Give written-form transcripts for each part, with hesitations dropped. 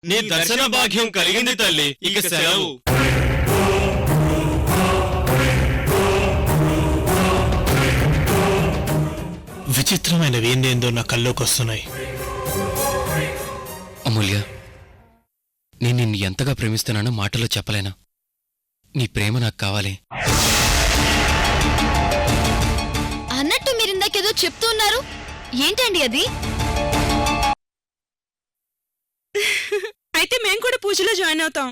నీ దర్శన భాగ్యం కలిగింది తల్లి, ఇక సెలవు. విచిత్రమైనవి ఏందేందో నా కల్లోకి వస్తున్నాయి. అమూల్య, నేను నిన్ను ఎంతగా ప్రేమిస్తున్నానో మాటలో చెప్పలేనా. నీ ప్రేమ నాకు కావాలి. అన్నట్టు మీరిందాకేదో చెప్తూ ఉన్నారు, ఏంటండి అది? అయితే మేం కూడా పూజలో జాయిన్ అవుతాం.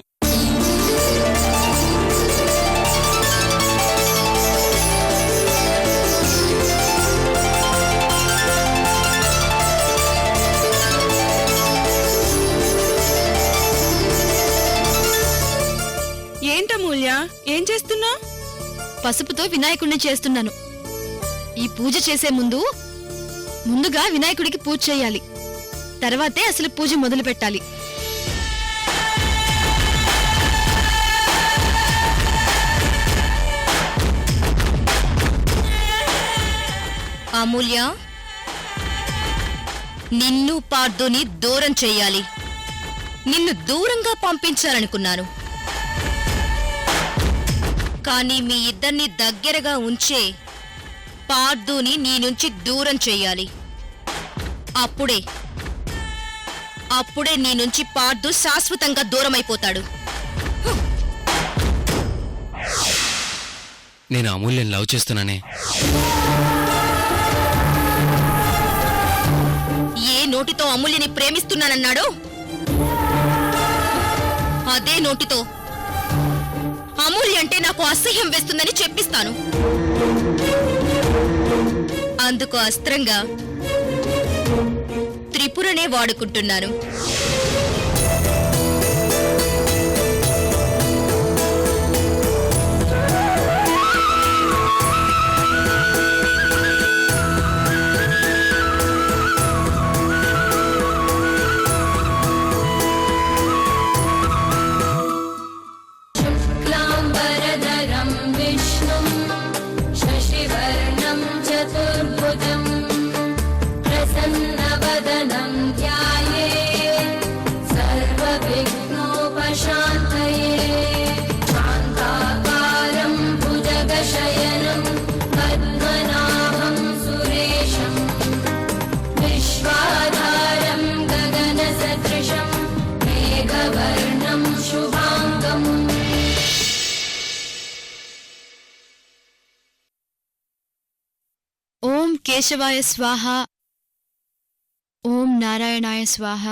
ఏంటమూల్య, ఏం చేస్తున్నా? పసుపుతో వినాయకుడిని చేస్తున్నాను. ఈ పూజ చేసే ముందుగా వినాయకుడికి పూజ చేయాలి. తర్వాతే అసలు పూజ మొదలు పెట్టాలి. అమూల్య, నిన్ను పార్దుని దూరం చెయ్యాలి. నిన్ను దూరంగా పంపించాలనుకున్నాను, కానీ మీ ఇద్దరిని దగ్గరగా ఉంచే పార్దుని నీ నుంచి దూరం చెయ్యాలి. అప్పుడే నీ నుంచి పార్దు శాశ్వతంగా దూరమైపోతాడు. నేను అమూల్యం లవ్ చేస్తున్నానే. ఏ నోటితో అమూల్యని ప్రేమిస్తున్నానన్నాడో అదే నోటితో అమూల్య అంటే నాకు అసహ్యం వేస్తుందని చెప్పిస్తాను. అందుకు అస్త్రంగా త్రిపురనే వాడుకుంటున్నాను. ఓం కేశవాయ స్వాహ, ఓం నారాయణాయ స్వాహ,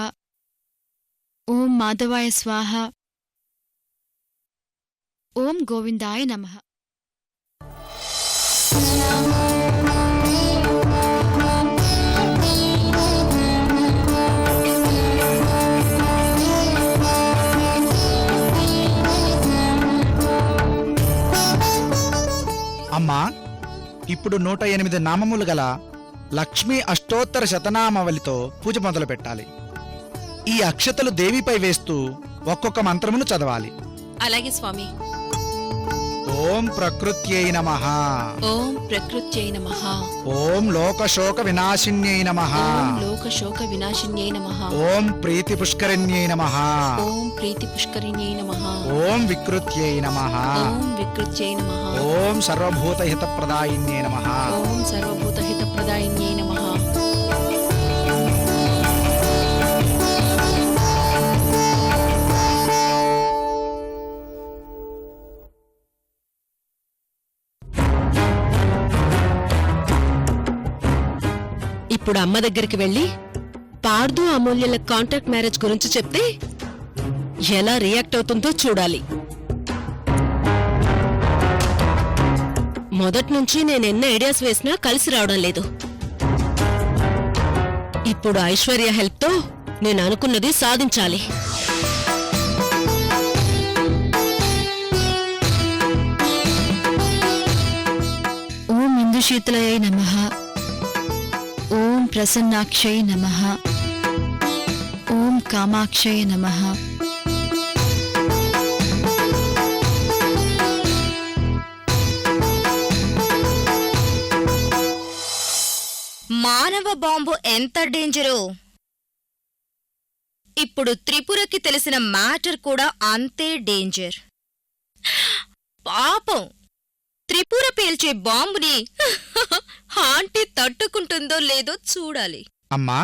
ఓం మాధవాయ స్వాహ, ఓం గోవిందాయ నమః. అమ్మా, ఇప్పుడు 108 నామములు గల లక్ష్మీ అష్టోత్తర శతనామావళితో పూజ మొదలు పెట్టాలి. ఈ అక్షతలు దేవిపై వేస్తూ ఒక్కొక్క మంత్రమును చదవాలి. అలాగే స్వామి. ఓం ప్రకృత్యై నమః, ఓం ప్రకృత్యై నమః, ఓం లోకశోక వినాశిన్యై నమః, ఓం లోకశోక వినాశిన్యై నమః, ఓం ప్రీతి పుష్కరిణ్యై నమః, ఓం ప్రీతి పుష్కరిణ్యై నమః, ఓం వికృత్యై నమః, ఓం వికృత్యై నమః, ఓం సర్వభూతహితప్రదాయిన్యై నమః. ఓం సర్వభూతహితప్రదాయిన్యై నమః. ఇప్పుడు అమ్మ దగ్గరికి వెళ్ళి పార్దు అమూల్యల కాంట్రాక్ట్ మ్యారేజ్ గురించి చెప్తే ఎలా రియాక్ట్ అవుతుందో చూడాలి. మొదట్నుంచి నేనెన్ని ఐడియాస్ వేసినా కలిసి రావడం లేదు. ఇప్పుడు ఐశ్వర్య హెల్ప్తో నేను అనుకున్నది సాధించాలి. ఓం ఇందుశీతలయై నమః, ఓం ప్రసన్నాక్షై నమః, ఓం కామాక్షై నమః. మానవ బాంబు ఎంత డేంజరో ఇప్పుడు త్రిపురకి తెలిసిన మ్యాటర్ కూడా అంతే డేంజర్. పాపం త్రిపుర పేల్చే బాంబుని ఆంటీ తట్టుకుంటుందో లేదో చూడాలి. అమ్మా,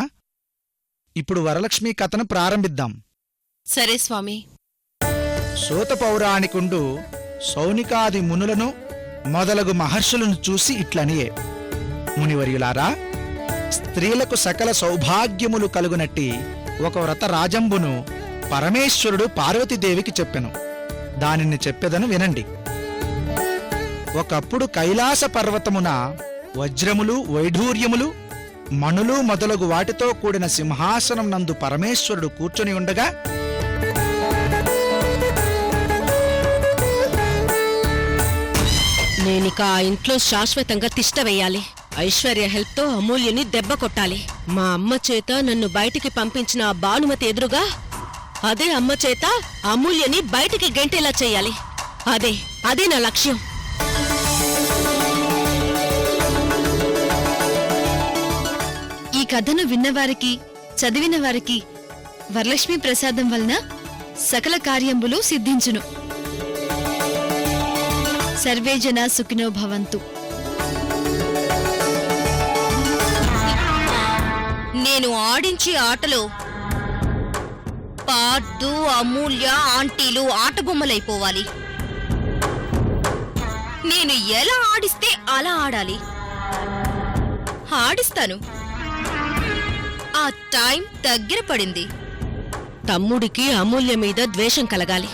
ఇప్పుడు వరలక్ష్మి కథను ప్రారంభిద్దాం. సరే స్వామి. సూత పౌరాణికుండు సౌనికాది మునులను మొదలగు మహర్షులను చూసి ఇట్లనియే: మునివర్యులారా, స్త్రీలకు సకల సౌభాగ్యములు కలుగునట్టి ఒక వ్రత రాజంబును పరమేశ్వరుడు పార్వతీదేవికి చెప్పెను. దానిని చెప్పెదను వినండి. ఒకప్పుడు కైలాస పర్వతమున వజ్రములు, వైఢూర్యములు, మణులు మొదలగు వాటితో కూడిన సింహాసనం నందు పరమేశ్వరుడు కూర్చొని ఉండగా నేనిక ఆ ఇంట్లో శాశ్వతంగా తిష్ట వేయాలి. ఐశ్వర్య హెల్ప్తో అమూల్యని దెబ్బ కొట్టాలి. మా అమ్మ చేత నన్ను బయటికి పంపించిన ఆ భానుమతి ఎదురుగా అదే అమ్మ చేత అమూల్యని బయటికి గెంటేలా చెయ్యాలి. అదే నా లక్ష్యం. ఈ కథను విన్నవారికి, చదివిన వారికి వరలక్ష్మీ ప్రసాదం వలన సకల కార్యంబులు సిద్ధించును. సర్వే జనా సుఖినో భవంతు. నేను ఆడించే ఆటలో పార్దు, అమూల్య, ఆంటీలు ఆటబొమ్మలైపోవాలి. నేను ఎలా ఆడిస్తే అలా ఆడాలి. ఆడిస్తాను. ఆ టైం దగ్గర పడింది. తమ్ముడికి అమూల్య మీద ద్వేషం కలగాలి.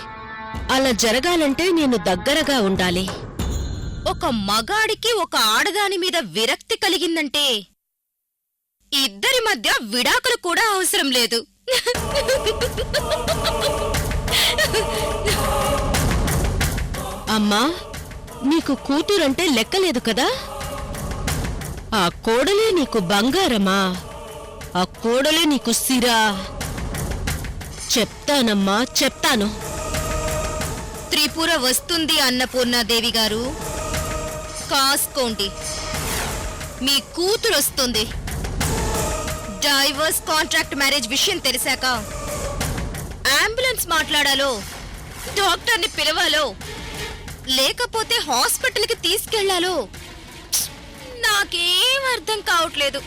అలా జరగాలంటే నేను దగ్గరగా ఉండాలి. ఒక మగాడికి ఒక ఆడదాని మీద విరక్తి కలిగిందంటే ఇద్దరి మధ్య విడాకులు కూడా అవసరం లేదు. అమ్మా, నీకు కూతురంటే లెక్కలేదు కదా? ఆ కోడలే నీకు బంగారమా? ఆ కోడలే నీకు సిరా? చెప్తానమ్మా, చెప్తాను. త్రిపుర వస్తుంది అన్నపూర్ణాదేవి గారు, కాసుకోండి. మీ కూతురొస్తుంది. డైవర్స్ కాంట్రాక్ట్ మ్యారేజ్ విషయం తెలిసాక అంబులెన్స్ మాట్లాడాలో, డాక్టర్ని పిలవాలో, లేకపోతే హాస్పిటల్కి తీసుకెళ్లాలో నాకేం అర్థం కావట్లేదు.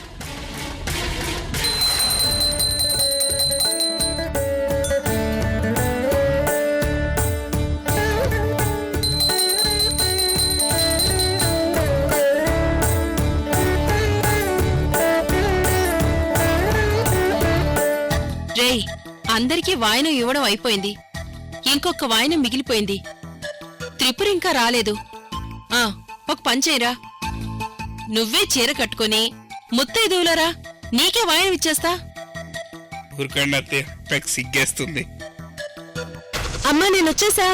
రేయ్, అందరికీ వాయనం ఇవ్వడం అయిపోయింది. ఇంకొక వాయనం మిగిలిపోయింది. త్రిపుర ఇంకా రాలేదు. ఒక పంచేరా, నువ్వే చీర కట్టుకుని ముత్తైదువులరా, నీకే వాయనం ఇచ్చేస్తా. ఊరికండి అత్తయ్య, నాకు సిగ్గేస్తుంది. అమ్మా, నేనొచ్చేసా.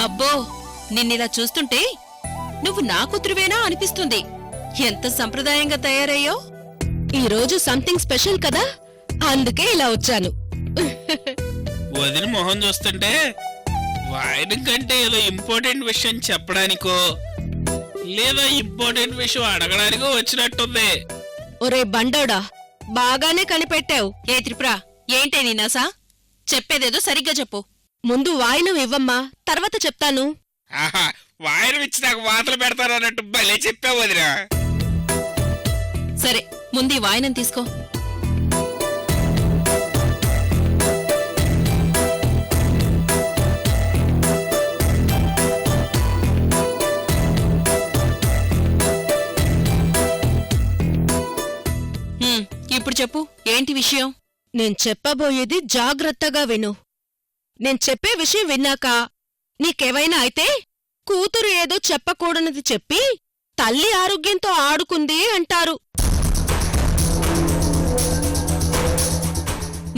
అబ్బో, నిన్నిలా చూస్తుంటే నువ్వు నా కూతురువేనా అనిపిస్తుంది. ఎంత సంప్రదాయంగా తయారయ్యో. ఈరోజు సంథింగ్ స్పెషల్ కదా, అందుకే ఇలా వచ్చాను. వదిన మొహం చూస్తుంటే వాయనం కంటే ఏదో ఇంపార్టెంట్ విషయం చెప్పడానికో లేదా ఇంపార్టెంట్ విషయం అడగడానికో వచ్చినట్టుంది. ఒరే బండోడా, బాగానే కనిపెట్టావు. ఏ త్రిపుర, ఏంటే నీ నాసా? చెప్పేదేదో సరిగ్గా చెప్పు. ముందు వాయనం ఇవ్వమ్మా, తర్వాత చెప్తాను. ఆహా, వాయనం ఇచ్చి నాకు వాతలు పెడతారు అన్నట్టు భలే చెప్పావు వదినా. సరే, ముందు ఈ వాయనం తీసుకో. ఇప్పుడు చెప్పు, ఏంటి విషయం? నేను చెప్పబోయేది జాగ్రత్తగా విను. నేను చెప్పే విషయం విన్నాక నీకేవైనా అయితే కూతురు ఏదో చెప్పకూడనిది చెప్పి తల్లి ఆరోగ్యంతో ఆడుకుంది అంటారు.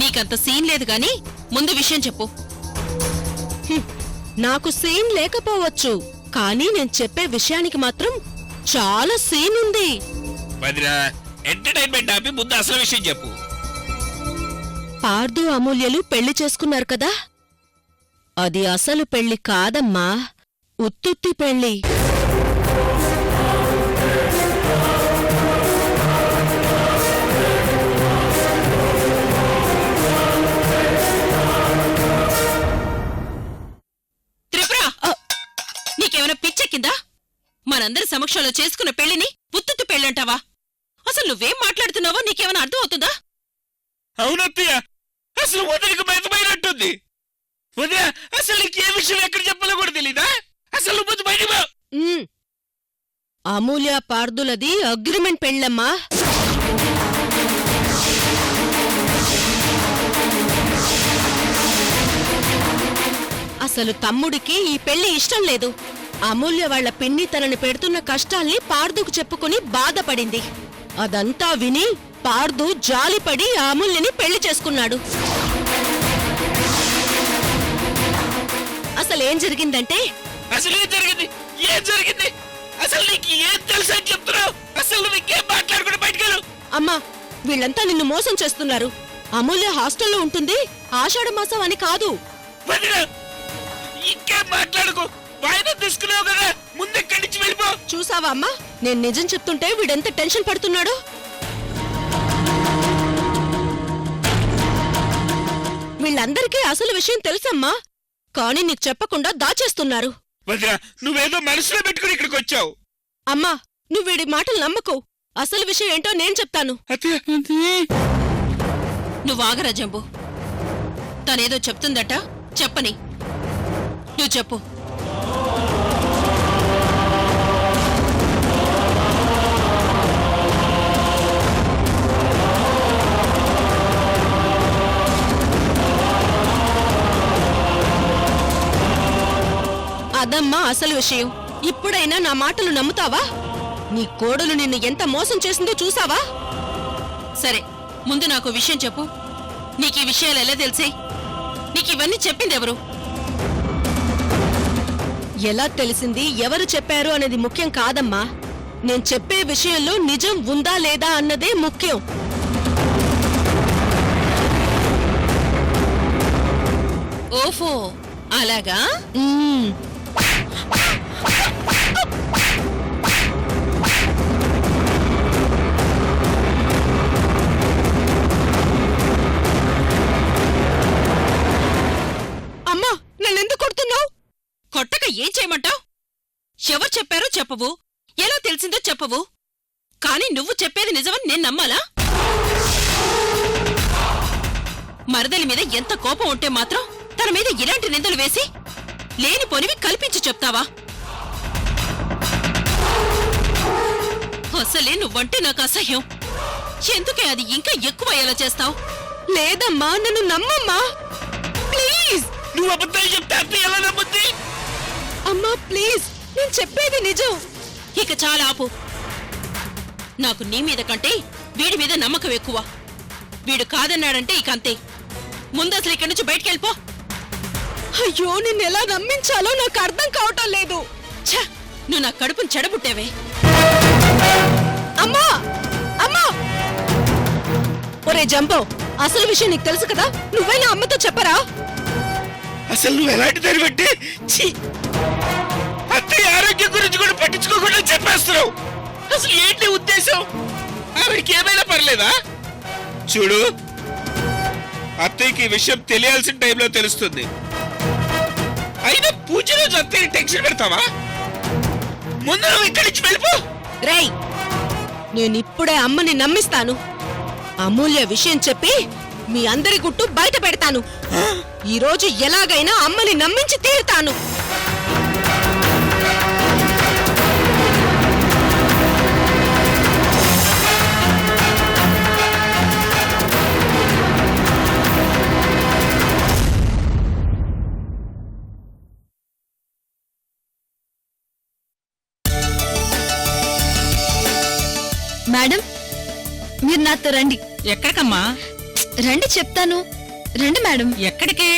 నీకంత సీన్ లేదు గాని ముందు విషయం చెప్పు. నాకు సీన్ లేకపోవచ్చు, కానీ నేను చెప్పే విషయానికి మాత్రం చాలా సీన్ ఉంది. వదినా, ఎంటర్టైన్మెంట్ ఆపి ముందు అసలు విషయం చెప్పు. పార్దు, అమూల్యలు పెళ్లి చేసుకున్నారు కదా, అది అసలు పెళ్లి కాదమ్మా, ఉత్తుత్తి పెళ్లి. సమక్షంలో చేసుకున్న పెళ్లిని ఉత్తుత్తు పెళ్ళంటావా? అసలు నువ్వేం మాట్లాడుతున్నావో నీకేమైనా అర్థం అవుతుందా? అవునత్తయ్య, అసలు వదిలికి బయటపోయినట్టుంది. వదిన, అసలు నీకు ఏ విషయం ఎక్కడ చెప్పాలో కూడా తెలీదా? అసలు నువ్వు బయట అమూల్య పార్దులది అగ్రిమెంట్ పెళ్ళమ్మా. అసలు తమ్ముడికి ఈ పెళ్లి ఇష్టం లేదు. అమూల్య వాళ్ల పిన్ని తనని పెడుతున్న కష్టాల్ని పార్దుకు చెప్పుకుని బాధపడింది. అదంతా విని పార్దు జాలిపడి ఆ అమూల్యని పెళ్లి చేసుకున్నాడు. అసలేం జరిగిందంటే అసలు ఏం జరిగింది? ఏం జరిగింది? అసలు నీకు ఏం తెలుసు అని చెప్తున్నావు? అసలు నువ్వు ఇంకేం మాట్లాడకుండా బయటకెళ్ళు. అమ్మా, వీళ్ళంతా నిన్ను మోసం చేస్తున్నారు. అమూల్య హాస్టల్లో ఉంటుంది, ఆషాఢ మాసం అని కాదు. వదిన, ఇంకేం మాట్లాడుకో. వాయిదా తీసుకున్నావు కదా, ముందెక్కడి నుంచి వెళ్ళిపో. చూసావా అమ్మా, నేను నిజం చెప్తుంటే వీడెంత టెన్షన్ పడుతున్నాడో. వీళ్ళందరికీ అసలు విషయం తెలుసమ్మా, కానీ నీకు చెప్పకుండా దాచేస్తున్నారు. వదిన, నువ్వేదో మనసులో పెట్టుకుని ఇక్కడికి వచ్చావు. అమ్మా, నువ్వు వీడి మాటలు నమ్మకు. అసలు విషయం ఏంటో నేను చెప్తాను. నువ్వు ఆగరా జంబు. తనేదో చెప్తుందట, చెప్పని. నువ్వు చెప్పు. అదమ్మా అసలు విషయం. ఇప్పుడైనా నా మాటలు నమ్ముతావా? నీ కోడలు నిన్ను ఎంత మోసం చేసిందో చూసావా? సరే, ముందు నాకు విషయం చెప్పు. నీకీ విషయాలు ఎలా తెలిసే? నీకివన్నీ చెప్పిందెవరు? ఎలా తెలిసింది, ఎవరు చెప్పారు అనేది ముఖ్యం కాదమ్మా. నేను చెప్పే విషయంలో నిజం ఉందా లేదా అన్నదే ముఖ్యం. ఓఫో, అలాగా? అమ్మా, నన్నెందుకు కొడుతున్నావు? కొట్టక ఏం చేయమంటావు? ఎవరు చెప్పారో చెప్పవు, ఎలా తెలిసిందో చెప్పవు. కాని నువ్వు చెప్పేది నిజమని నేను నమ్మాలా? మరదలి మీద ఎంత కోపం ఉంటే మాత్రం తన మీద ఇలాంటి నిందలు వేసి లేని పొనివి కల్పించి చెప్తావా? అసలే నువ్వంటే నాకు అసహ్యం. ఎందుకే అది ఇంకా ఎక్కువయ్యేలా చేస్తావు? లేదమ్మా, నన్ను నమ్మమ్మా ప్లీజ్. నువ్వు అబద్ధాలు చెప్తే అత్తయ్య ఎలా నమ్ముద్ది? అమ్మా ప్లీజ్, నేను చెప్పేది నిజం. ఇక చాలా ఆపు. నాకు నీ మీద కంటే వీడి మీద నమ్మకం ఎక్కువ. వీడు కాదన్నాడంటే ఇక అంతే. ముందు అసలు ఇక్కడి నుంచి బయటికెళ్ళిపో. అయ్యో, నిన్నెలా నమ్మించాలో నాకు అర్థం కావటం లేదు. ఛ, నువ్వు నా కడుపుని చెడబుట్టేవే. అమ్మా అమ్మా! ఒరే జంబో, అసలు విషయం నీకు తెలుసు కదా, నువ్వైనా అమ్మతో చెప్పరా? అసలు నువ్వు ఎలాంటి దాన్ని బట్టి అత్తయ్య ఆరోగ్యం గురించి కూడా పట్టించుకోకుండా చెప్పేస్తున్నావు. అసలు ఏంటి ఉద్దేశం? ఆవిడికి ఏమైనా పర్లేదా? చూడు, అత్తయ్యకి ఈ విషయం తెలియాల్సిన టైంలో తెలుస్తుంది. అయినా పూజ రోజు అత్తయ్య టెన్షన్ పెడతావా? ముందు నువ్వు ఇక్కడి నుంచి వెళ్ళిపో. రేయ్, నేనిప్పుడే అమ్మని నమ్మిస్తాను. అమూల్య విషయం చెప్పి మీ అందరి గుట్టు బయట పెడతాను. ఈ రోజు ఎలాగైనా అమ్మని నమ్మించి తీరుతాను. మేడం, మీరు నాతో రండి. ఎక్కడికమ్మా? రండి చెప్తాను. రండి మేడం. ఎక్కడికి?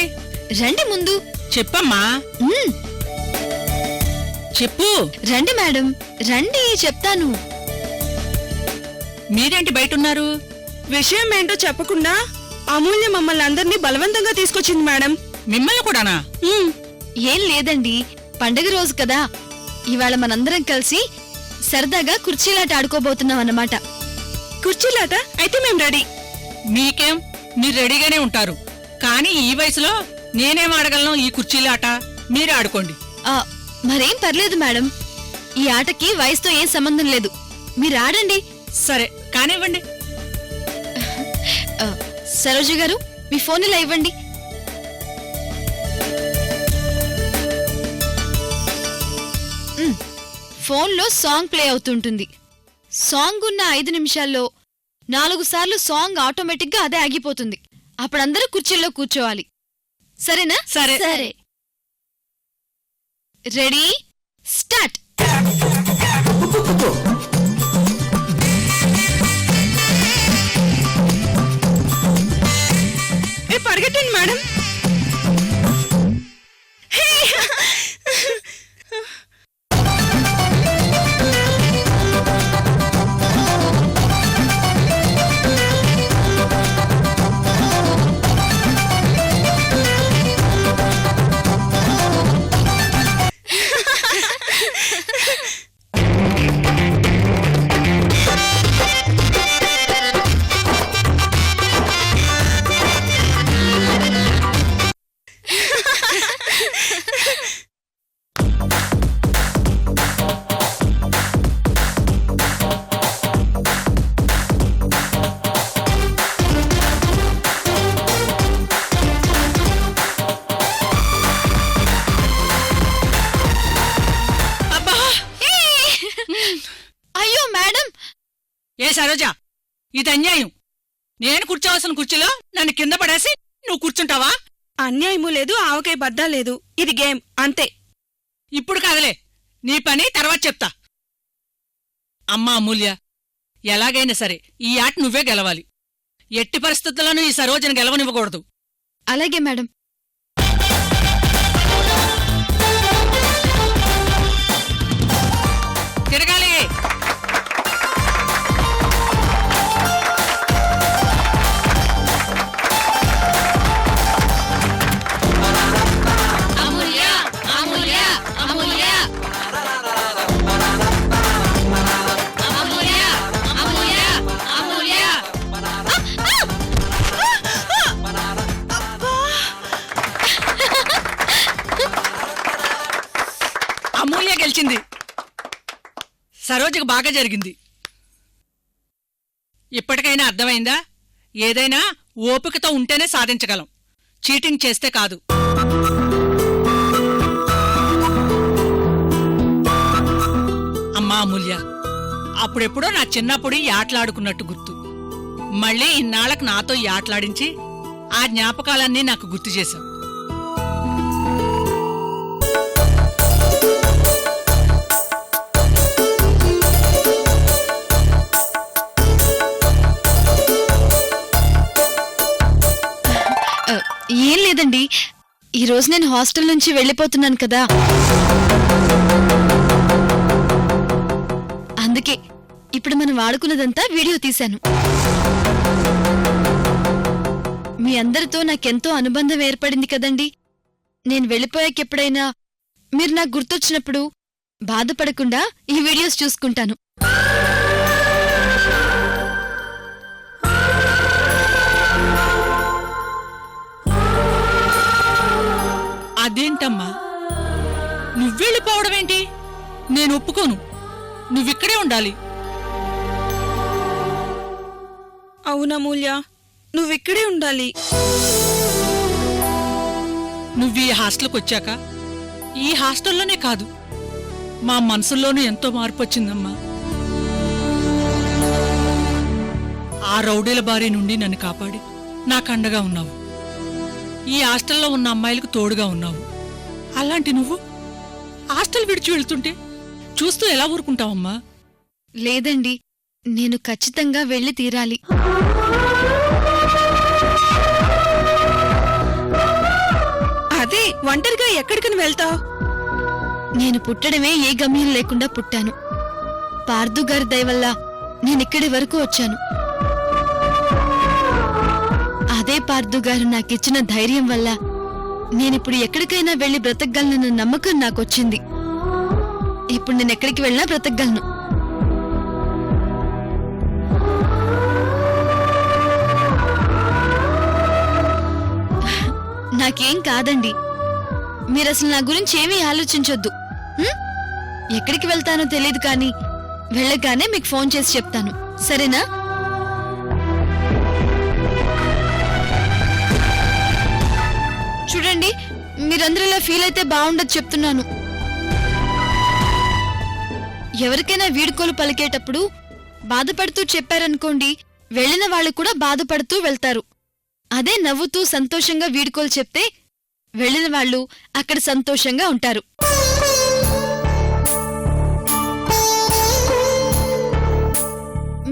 రండి ముందు. చెప్పమ్మా. మ్మ్. చెప్పు. రండి మేడం, రండి చెప్తాను. మీరేంటి బయటున్నారు? విషయం ఏంటో చెప్పకుండా అమూల్య మమ్మల్ని అందరినీ బలవంతంగా తీసుకొచ్చింది మేడం. మిమ్మల్ని కూడానా? ఏం లేదండి, పండగ రోజు కదా, ఇవాళ మనందరం కలిసి సరదాగా కుర్చీలాట ఆడుకోబోతున్నాం అన్నమాట. కుర్చీలాట? అయితే మేం రెడీ. మీకేం, మీరు రెడీగానే ఉంటారు. కానీ ఈ వయసులో నేనేం ఆడగలను ఈ కుర్చీలాట? మీరు ఆడుకోండి. మరేం పర్లేదు మేడం, ఈ ఆటకి వయసుతో ఏం సంబంధం లేదు. మీరు ఆడండి. సరే కానివ్వండి. సరోజ గారు, మీ ఫోన్ ఇలా ఇవ్వండి. ఫోన్లో సాంగ్ ప్లే అవుతుంటుంది. సాంగ్ ఉన్న 5 నిమిషాల్లో 4 సార్లు సాంగ్ ఆటోమేటిక్గా అదే ఆగిపోతుంది. అప్పుడందరూ కుర్చీల్లో కూర్చోవాలి. సరేనా? సరే. సరే. Ready, start. పరిగెట్టండి మేడం. అయ్యో మేడం, ఏ సరోజా, ఇది అన్యాయం. నేను కూర్చోవలసిన కుర్చీలో నన్ను కింద పడేసి నువ్వు కూర్చుంటావా? అన్యాయమూ లేదు, ఆవకాయ బద్దా లేదు. ఇది గేమ్ అంతే. ఇప్పుడు కాదులే, నీ పని తర్వాత చెప్తా. అమ్మా అమూల్య, ఎలాగైనా సరే ఈ ఆట నువ్వే గెలవాలి. ఎట్టి పరిస్థితుల్లోనూ ఈ సరోజను గెలవనివ్వకూడదు. అలాగే మేడం. తిరగాలి. అమూల్య గెలిచింది. సరోజకు బాగా జరిగింది. ఇప్పటికైనా అర్థమైందా? ఏదైనా ఓపికతో ఉంటేనే సాధించగలం, చీటింగ్ చేస్తే కాదు. అమ్మా అమూల్య, అప్పుడెప్పుడో నా చిన్నప్పుడు ఈ ఆటలాడుకున్నట్టు గుర్తు. మళ్ళీ ఇన్నాళ్లకు నాతో ఈ ఆటలాడించి ఆ జ్ఞాపకాలన్నీ నాకు గుర్తు చేశావు. ఏం లేదండి, ఈరోజు నేను హాస్టల్ నుంచి వెళ్ళిపోతున్నాను కదా, అందుకే ఇప్పుడు మనం వాడుకున్నదంతా వీడియో తీశాను. మీ అందరితో నాకెంతో అనుబంధం ఏర్పడింది కదండి. నేను వెళ్ళిపోయాకెప్పుడైనా మీరు నాకు గుర్తొచ్చినప్పుడు బాధపడకుండా ఈ వీడియోస్ చూసుకుంటాను. అదేంటమ్మా, నువ్వెళ్ళిపోవడమేంటి? నేను ఒప్పుకోను. నువ్విక్కడే ఉండాలి. అవునమూల్య, నువ్విక్కడే ఉండాలి. నువ్వు ఈ హాస్టల్కి వచ్చాక ఈ హాస్టల్లోనే కాదు, మా మనసుల్లోనూ ఎంతో మార్పు వచ్చిందమ్మా. ఆ రౌడీల బారి నుండి నన్ను కాపాడి నాకు అండగా ఉన్నావు. ఈ హాస్టల్లో ఉన్న అమ్మాయిలకు తోడుగా ఉన్నావు. అలాంటి నువ్వు హాస్టల్ విడిచి వెళ్తుంటే చూస్తూ ఎలా ఊరుకుంటావమ్మా? లేదండి, నేను ఖచ్చితంగా వెళ్ళి తీరాలి. అదే ఒంటరిగా ఎక్కడికని వెళ్తావు? నేను పుట్టడమే ఏ గమ్యం లేకుండా పుట్టాను. పార్థు గారి దయ వల్ల నేనిక్కడి వరకు వచ్చాను. అదే పార్థు గారు నాకిచ్చిన ధైర్యం వల్ల నేనిప్పుడు ఎక్కడికైనా వెళ్లి బ్రతకగలనన్న నమ్మకం నాకొచ్చింది. ఇప్పుడు నేను ఎక్కడికి వెళ్ళినా బ్రతకగలను. నాకేం కాదండి, మీరసలు నా గురించి ఏమీ ఆలోచించొద్దు. ఎక్కడికి వెళ్తానో తెలియదు కానీ వెళ్ళగానే మీకు ఫోన్ చేసి చెప్తాను, సరేనా? చూడండి, మీరందరూ ఇలా ఫీల్ అయితే బాగుండదు చెప్తున్నాను. ఎవరికైనా వీడ్కోలు పలికేటప్పుడు బాధపడుతూ చెప్పారనుకోండి, వెళ్ళిన వాళ్ళు కూడా బాధపడుతూ వెళ్తారు. అదే నవ్వుతూ సంతోషంగా వీడ్కోలు చెప్తే వెళ్ళిన వాళ్ళు అక్కడ సంతోషంగా ఉంటారు.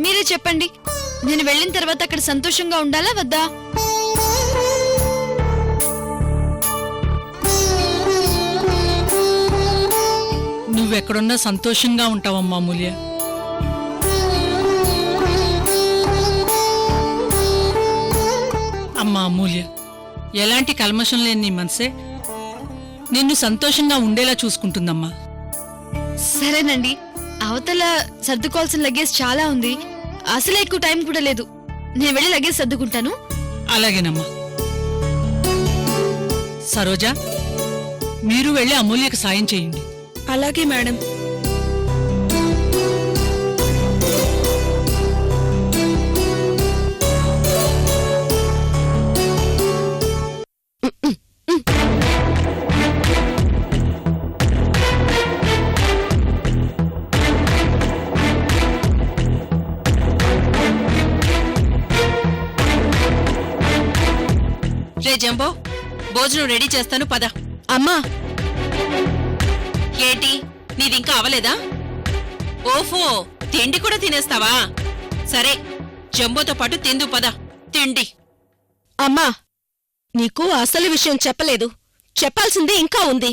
మీరే చెప్పండి, నేను వెళ్ళిన తర్వాత అక్కడ సంతోషంగా ఉండాలా వద్దా? నువ్వెక్కడున్నా సంతోషంగా ఉంటావమ్మా అమూల్య. అమ్మా అమూల్య, ఎలాంటి కల్మషం లేని నీ మనసే నిన్ను సంతోషంగా ఉండేలా చూసుకుంటుందమ్మా. సరేనండి, అవతల సర్దుకోవాల్సిన లగేజ్ చాలా ఉంది, అసలే ఎక్కువ టైం కూడా లేదు. నేను వెళ్ళి లగేజ్ సర్దుకుంటాను. అలాగేనమ్మా. సరోజా, మీరు వెళ్ళి అమూల్యకు సాయం చేయండి. అలాగే మేడం. రే జంబో, భోజనం రెడీ చేస్తాను పద. అమ్మా, ఏంటి నీదింకా అవలేదా? ఓఫో, తిండి కూడా తినేస్తావా? సరే, జంబోతో పాటు తిందు పద. తిండి. అమ్మా, నీకు అసలు విషయం చెప్పలేదు, చెప్పాల్సింది ఇంకా ఉంది.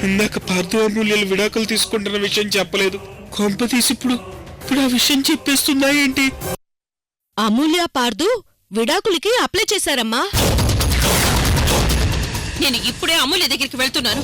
ఇందాక పార్థు అమూల్యలు విడాకులు తీసుకుంటున్న విషయం చెప్పలేదు. కొంప తీసి ఇప్పుడు ఆ విషయం చెప్పేస్తుందా ఏంటి? అమూల్య పార్దు విడాకులకి అప్లై చేశారమ్మా. నేను ఇప్పుడే అమూల్య దగ్గరికి వెళ్తున్నాను.